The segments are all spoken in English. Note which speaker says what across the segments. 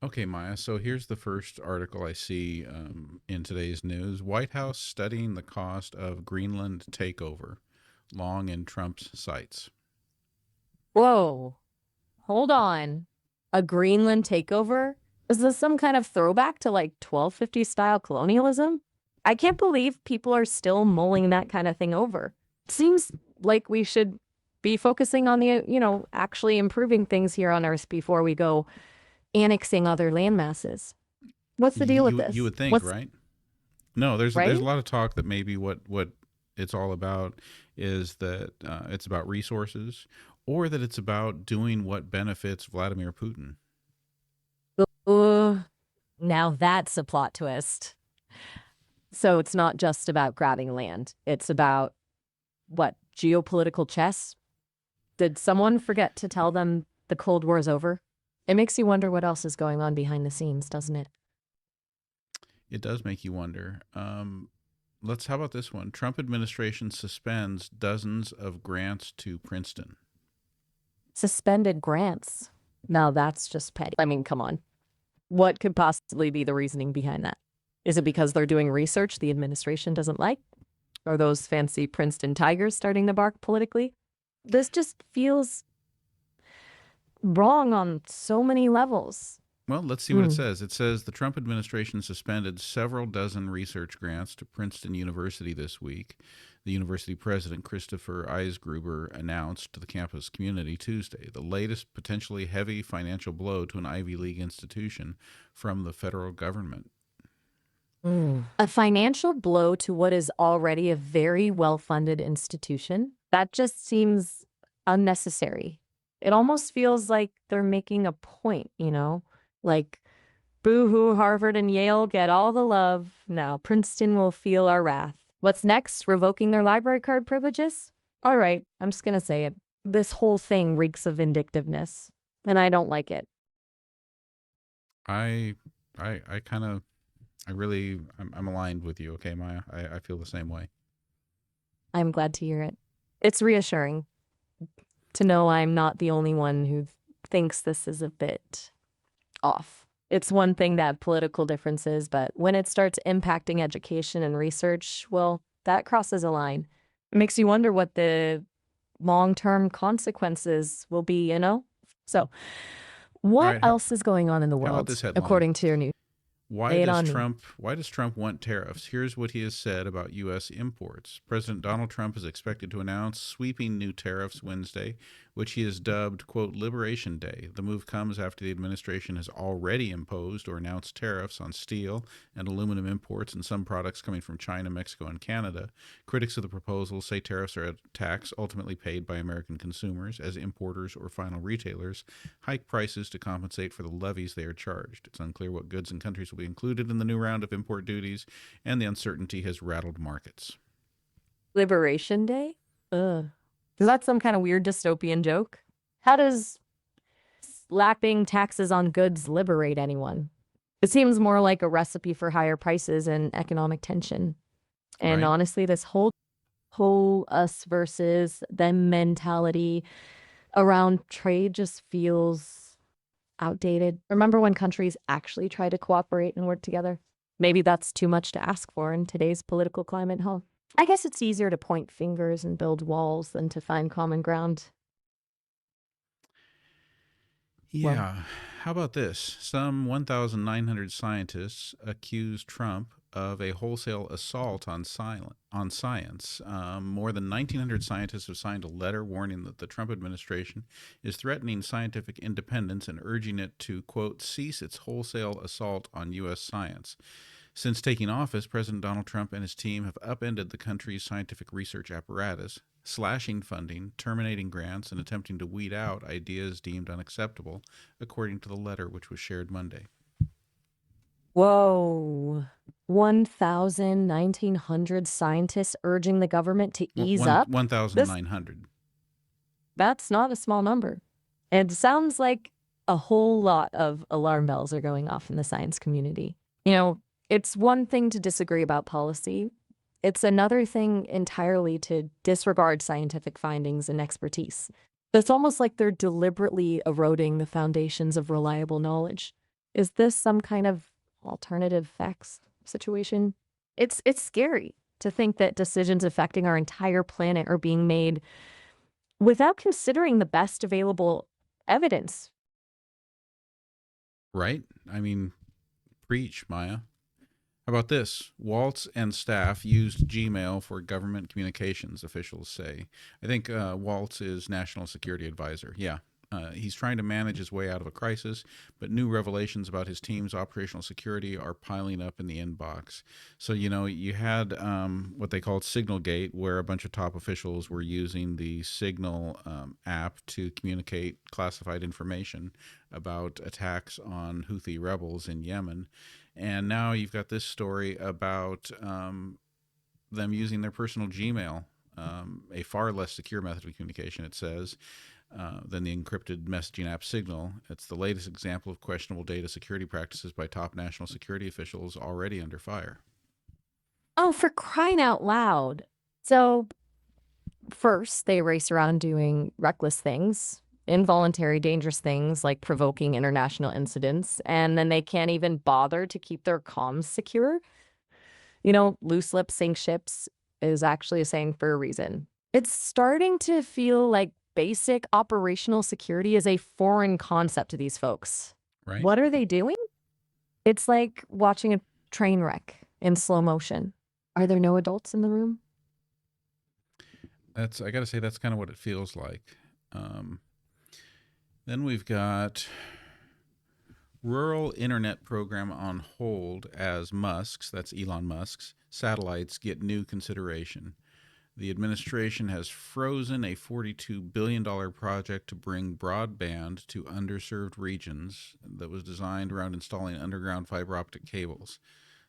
Speaker 1: Okay, Maya. So here's the first article I see in today's news. White House studying the cost of Greenland takeover, long in Trump's sights.
Speaker 2: Whoa, hold on. A Greenland takeover? Is this some kind of throwback to like 1250 style colonialism? I can't believe people are still mulling that kind of thing over. Seems like we should be focusing on actually improving things here on Earth before we go annexing other land masses. What's the deal with
Speaker 1: You
Speaker 2: this?
Speaker 1: would think,
Speaker 2: What's
Speaker 1: right? No, there's
Speaker 2: right?
Speaker 1: a lot of talk that maybe what it's all about is that it's about resources, or that it's about doing what benefits Vladimir Putin.
Speaker 2: Uh, now that's a plot twist. So it's not just about grabbing land. It's about what, geopolitical chess? Did someone forget to tell them the Cold War is over? It makes you wonder what else is going on behind the scenes, doesn't it?
Speaker 1: It does make you wonder. Let's How about this one? Trump administration suspends dozens of grants to Princeton.
Speaker 2: Suspended grants. Now that's just petty. I mean, come on. What could possibly be the reasoning behind that? Is it because they're doing research the administration doesn't like? Are those fancy Princeton tigers starting to bark politically? This just feels wrong on so many levels.
Speaker 1: Well, let's see what it
Speaker 2: Hmm.
Speaker 1: says. It says the Trump administration suspended several dozen research grants to Princeton University this week. The university president, Christopher Eisgruber, announced to the campus community Tuesday the latest potentially heavy financial blow to an Ivy League institution from the federal government.
Speaker 2: A financial blow to what is already a very well funded institution. That just seems unnecessary. It almost feels like they're making a point. Like, boo hoo, Harvard and Yale get all the love. Now, Princeton will feel our wrath. What's next? Revoking their library card privileges? All right, I'm just going to say it. This whole thing reeks of vindictiveness, and I don't like it.
Speaker 1: I, I kind of, I'm aligned with you. Okay, Maya. I feel the same way.
Speaker 2: I'm glad to hear it. It's reassuring to know I'm not the only one who thinks this is a bit off. It's one thing that political differences, but when it starts impacting education and research, well, that crosses a line. It makes you wonder what the long term consequences will be? So,
Speaker 1: All
Speaker 2: what
Speaker 1: right.
Speaker 2: else is going on in the
Speaker 1: How about
Speaker 2: world,
Speaker 1: this headline?
Speaker 2: according to your news? Lay it on me.
Speaker 1: Why does Trump want tariffs? Here's what he has said about US imports. President Donald Trump is expected to announce sweeping new tariffs Wednesday, which he has dubbed, quote, Liberation Day. The move comes after the administration has already imposed or announced tariffs on steel and aluminum imports and some products coming from China, Mexico, and Canada. Critics of the proposal say tariffs are a tax ultimately paid by American consumers as importers or final retailers hike prices to compensate for the levies they are charged. It's unclear what goods and countries will be included in the new round of import duties, and the uncertainty has rattled markets.
Speaker 2: Liberation Day? Ugh. Is that some kind of weird dystopian joke? How does slapping taxes on goods liberate anyone? It seems more like a recipe for higher prices and economic tension. And
Speaker 1: Right?
Speaker 2: honestly, this whole us versus them mentality around trade just feels outdated. Remember when countries actually try to cooperate and work together? Maybe that's too much to ask for in today's political climate, huh? I guess it's easier to point fingers and build walls than to find common ground. Well,
Speaker 1: Yeah. How about this? Some 1,900 scientists accuse Trump of a wholesale assault on science. More than 1,900 scientists have signed a letter warning that the Trump administration is threatening scientific independence and urging it to, quote, cease its wholesale assault on U.S. science. Since taking office, President Donald Trump and his team have upended the country's scientific research apparatus, slashing funding, terminating grants, and attempting to weed out ideas deemed unacceptable, according to the letter which was shared Monday.
Speaker 2: whoa. 1,900 scientists urging the government to ease up? This
Speaker 1: 1,900.
Speaker 2: That's not a small number. It sounds like a whole lot of alarm bells are going off in the science community. It's one thing to disagree about policy. It's another thing entirely to disregard scientific findings and expertise. It's almost like they're deliberately eroding the foundations of reliable knowledge. Is this some kind of alternative facts situation? It's scary to think that decisions affecting our entire planet are being made without considering the best available evidence.
Speaker 1: Right? I mean, preach, Maya. How about this? Waltz and staff used Gmail for government communications, officials say. I think Waltz is National Security Advisor. Yeah. He's trying to manage his way out of a crisis, but new revelations about his team's operational security are piling up in the inbox. So, you had what they called Signalgate, where a bunch of top officials were using the Signal app to communicate classified information about attacks on Houthi rebels in Yemen. And now you've got this story about them using their personal Gmail, a far less secure method of communication, it says, than the encrypted messaging app Signal. It's the latest example of questionable data security practices by top national security officials already under fire.
Speaker 2: Oh, for crying out loud. So, first, they race around doing reckless things, involuntary, dangerous things like provoking international incidents, and then they can't even bother to keep their comms secure. Loose lips sink ships is actually a saying for a reason. It's starting to feel like basic operational security is a foreign concept to these folks.
Speaker 1: Right?
Speaker 2: What are they doing? It's like watching a train wreck in slow motion. Are there no adults in the room?
Speaker 1: I got to say, that's kind of what it feels like. Um, then we've got rural internet program on hold as that's Elon Musk's, satellites get new consideration. The administration has frozen a $42 billion project to bring broadband to underserved regions that was designed around installing underground fiber optic cables.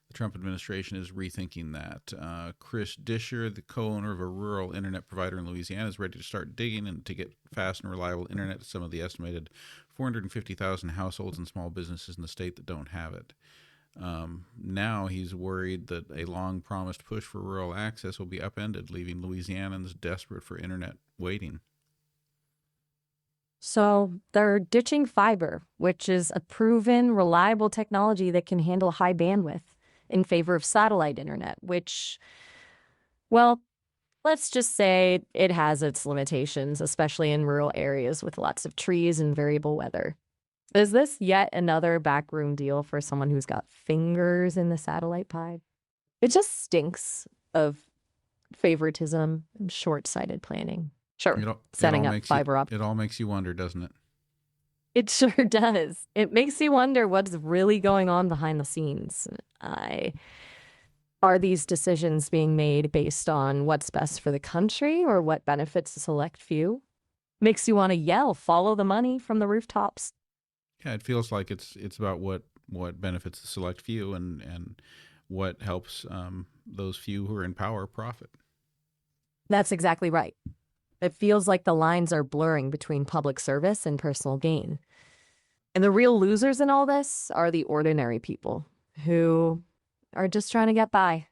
Speaker 1: The Trump administration is rethinking that. Chris Disher, the co owner of a rural internet provider in Louisiana, is ready to start digging and to get fast and reliable internet to some of the estimated 450,000 households and small businesses in the state that don't have it. Now he's worried that a long promised push for rural access will be upended, leaving Louisianans desperate for internet waiting.
Speaker 2: So they're ditching fiber, which is a proven, reliable technology that can handle high bandwidth, in favor of satellite internet, which, well, let's just say it has its limitations, especially in rural areas with lots of trees and variable weather. Is this yet another backroom deal for someone who's got fingers in the satellite pie? It just stinks of favoritism and short-sighted planning. Sure, setting up fiber optic.
Speaker 1: It all makes you wonder, doesn't it?
Speaker 2: It sure does. It makes you wonder what's really going on behind the scenes. Are these decisions being made based on what's best for the country or what benefits a select few? Makes you want to yell, follow the money from the rooftops.
Speaker 1: Yeah, it feels like it's about what benefits the select few and what helps those few who are in power profit.
Speaker 2: That's exactly right. It feels like the lines are blurring between public service and personal gain. And the real losers in all this are the ordinary people who are just trying to get by.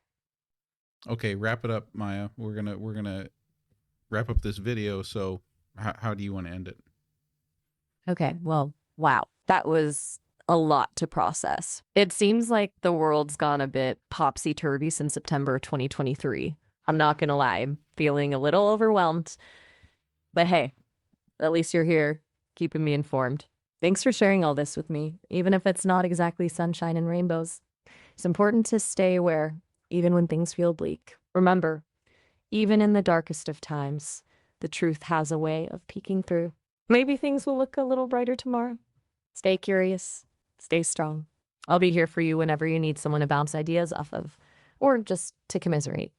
Speaker 1: Okay, wrap it up, Maya. We're gonna wrap up this video. So, how do you want to end it?
Speaker 2: Okay, well, wow. That was a lot to process. It seems like the world's gone a bit popsy-turvy since September 2023. I'm not gonna lie, I'm feeling a little overwhelmed. But hey, at least you're here, keeping me informed. Thanks for sharing all this with me, even if it's not exactly sunshine and rainbows. It's important to stay aware, even when things feel bleak. Remember, even in the darkest of times, the truth has a way of peeking through. Maybe things will look a little brighter tomorrow. Stay curious, stay strong. I'll be here for you whenever you need someone to bounce ideas off of, or just to commiserate.